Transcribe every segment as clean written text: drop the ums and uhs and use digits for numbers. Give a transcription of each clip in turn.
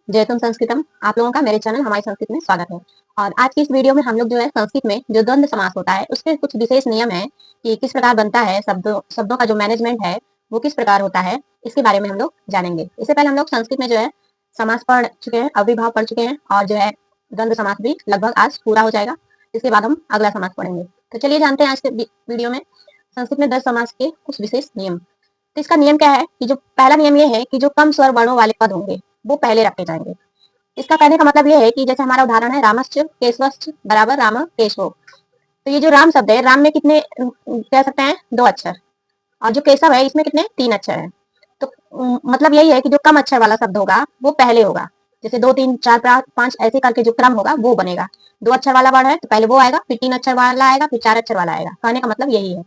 जयतुम संस्कृतम। आप लोगों का मेरे चैनल हमारी संस्कृत में स्वागत है। और आज की इस वीडियो में हम लोग जो है संस्कृत में जो द्वंद्व समास होता है उसके कुछ विशेष नियम है कि किस प्रकार बनता है, शब्दों का जो मैनेजमेंट है वो किस प्रकार होता है, इसके बारे में हम लोग जानेंगे। इससे पहले हम लोग संस्कृत में जो है समास पढ़ चुके हैं, अव्ययभाव पढ़ चुके हैं और जो है द्वंद्व समास भी लगभग आज पूरा हो जाएगा। इसके बाद हम अगला समास पढ़ेंगे। तो चलिए जानते हैं आज के वीडियो में संस्कृत में द्वंद्व समास के कुछ विशेष नियम। तो इसका नियम क्या है कि जो पहला नियम ये है कि जो कम स्वर वर्णों वाले पद होंगे वो पहले रखे जाएंगे। इसका कहने का मतलब ये है कि जैसे हमारा उदाहरण है रामश्च केशवश्च बराबर राम केशव। तो ये जो राम शब्द है, राम में कितने कह सकते हैं, 2 अक्षर, और जो केशव है इसमें कितने 3 अक्षर है। तो मतलब यही है कि जो कम अक्षर वाला शब्द होगा वो पहले होगा। जैसे 2 3 4 5 ऐसे करके जो क्रम होगा वो बनेगा। 2 अक्षर वाला वर्ण है तो पहले वो आएगा, फिर 3 अक्षर वाला आएगा, फिर 4 अक्षर वाला आएगा। कहने का मतलब यही है।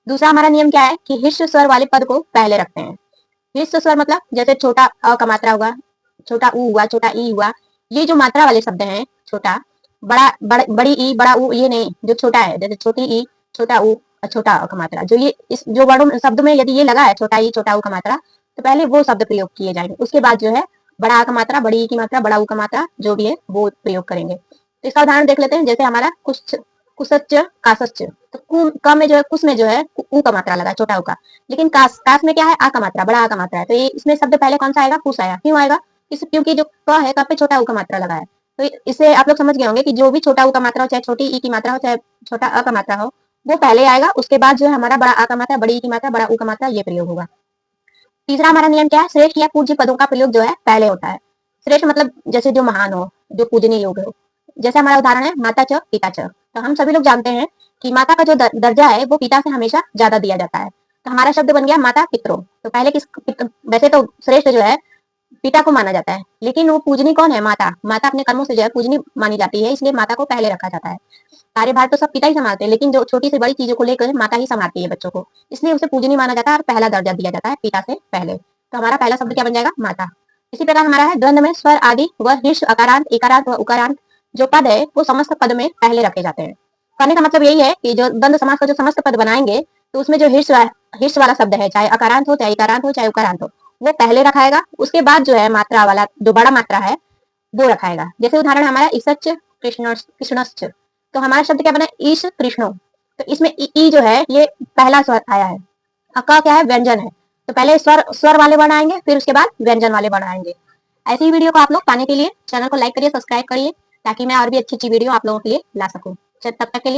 दूसरा हमारा नियम क्या है कि हिस्स स्वर वाले पद को पहले रखते हैं। हिस्स स्वर मतलब जैसे छोटा अ का मात्रा हुआ, छोटा ऊ हुआ, छोटा ई हुआ, ये जो मात्रा वाले शब्द हैं, छोटा बड़ी ई बड़ा ऊ, ये नहीं, जो छोटा है जैसे छोटी ई छोटा ऊ और छोटा अ का मात्रा, जो ये इस जो वर्णों शब्द में यदि ये लगा है छोटा ई छोटा ऊ का मात्रा, तो पहले वो शब्द प्रयोग किए जाएंगे। उसके बाद जो है बड़ा आ का मात्रा, बड़ी ई की मात्रा, बड़ा ऊ का मात्रा जो भी है वो प्रयोग करेंगे। तो इसका उदाहरण देख लेते हैं। जैसे हमारा कुछ कुसच कासच, तो क में जो है, कुस में जो है ऊ का मात्रा लगा, छोटा ऊ का, लेकिन कास में क्या है, आ का मात्रा, बड़ा आ का मात्रा है। तो ये इसमें शब्द पहले कौन सा आएगा, कुस आया। क्यों आएगा, इस क्योंकि जो क है, क पे छोटा ऊ का मात्रा लगा है। तो इससे आप लोग समझ गए होंगे कि जो भी छोटा ऊ का मात्रा हो, चाहे छोटी ई की मात्रा हो, चाहे छोटा अ का मात्रा हो, वो पहले आएगा। उसके बाद जो है हमारा बड़ा आ का मात्रा, बड़ी ई की मात्रा, बड़ा ऊ का मात्रा, ये प्रयोग होगा। तीसरा हमारा नियम क्या है, श्रेष्ठ या पूज्य पदों का प्रयोग जो है पहले होता है। श्रेष्ठ मतलब जैसे जो महान हो, जो पूजनीय योग्य हो। जैसे हमारा उदाहरण है माता च पिता च। तो हम सभी लोग जानते हैं कि माता का जो दर्जा है वो पिता से हमेशा ज्यादा दिया जाता है। तो हमारा शब्द बन गया माता पितरों। तो पहले वैसे तो श्रेष्ठ जो है पिता को माना जाता है, लेकिन वो पूजनी कौन है, माता। माता अपने कर्मों से जो है पूजनी मानी जाती है, इसलिए माता को पहले रखा जाता है। कार्यभार तो सब पिता ही संभालते हैं, लेकिन जो छोटी से बड़ी चीजों को लेकर माता ही संभालती है बच्चों को, इसलिए उसे पूजनी माना जाता है और पहला दर्जा दिया जाता है पिता से पहले। तो हमारा पहला शब्द क्या बन जाएगा, माता। इसी प्रकार हमारा है द्वंद्व में स्वर आदि व हिर्ष अकारांत एकारांत व उकारांत जो पद है वो समस्त पद में पहले रखे जाते हैं। कहने का मतलब यही है कि जो द्वंद्व समास का जो समस्त पद बनाएंगे तो उसमें जो हिर्ष वाला शब्द है, चाहे अकारांत हो, चाहे इकारांत हो, चाहे उकारांत हो, वो पहले रखाएगा। उसके बाद जो है मात्रा वाला जो बड़ा मात्रा है वो रखाएगा। जैसे उदाहरण हमारा ईसच कृष्णश्च। तो हमारा शब्द क्या बना, ईश कृष्णो। तो इसमें ई जो है ये पहला स्वर आया है, अका क्या है, व्यंजन है। तो पहले स्वर वाले वर्ण आएंगे, फिर उसके बाद व्यंजन वाले वर्ण आएंगे। ऐसी ही वीडियो को आप लोग पाने के लिए चैनल को लाइक करिए, सब्सक्राइब करिए, ताकि मैं और भी अच्छी अच्छी वीडियो आप लोगों के लिए ला सकूं। तब तक के लिए